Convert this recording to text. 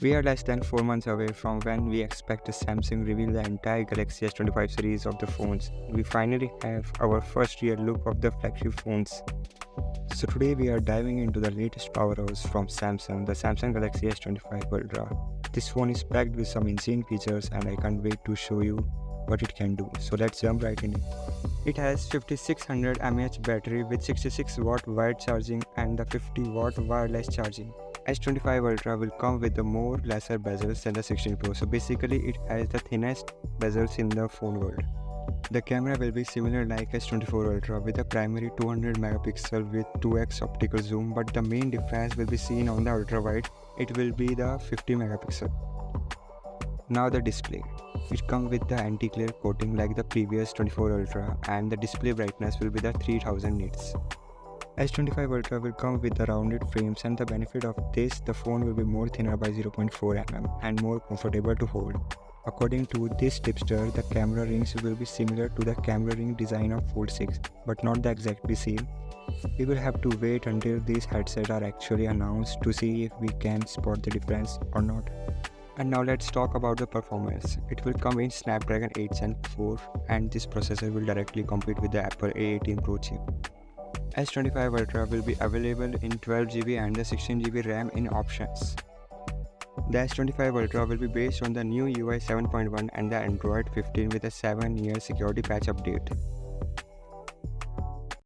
We are less than 4 months away from when we expect Samsung reveal the entire Galaxy S25 series of the phones. We finally have our first real look of the flagship phones. So today we are diving into the latest powerhouse from Samsung, the Samsung Galaxy S25 Ultra. This phone is packed with some insane features and I can't wait to show you what it can do. So let's jump right in. It has 5600 mAh battery with 66 watt wired charging and the 50 watt wireless charging. S25 Ultra will come with the more lesser bezels than the 16 Pro, so basically it has the thinnest bezels in the phone world. The camera will be similar like S24 Ultra with a primary 200 megapixel with 2x optical zoom, but the main difference will be seen on the ultra wide. It will be the 50 megapixel. Now the display. It comes with the anti-glare coating like the previous 24 Ultra and the display brightness will be the 3000 nits. S25 Ultra will come with the rounded frames and the benefit of this, the phone will be more thinner by 0.4 mm and more comfortable to hold. According to this tipster, the camera rings will be similar to the camera ring design of Fold 6, but not the exactly same. We will have to wait until these headsets are actually announced to see if we can spot the difference or not. And now let's talk about the performance. It will come in Snapdragon 8 Gen 4 and this processor will directly compete with the Apple A18 Pro chip. S25 Ultra will be available in 12GB and the 16GB RAM in options. The S25 Ultra will be based on the new UI 7.1 and the Android 15 with a 7-year security patch update.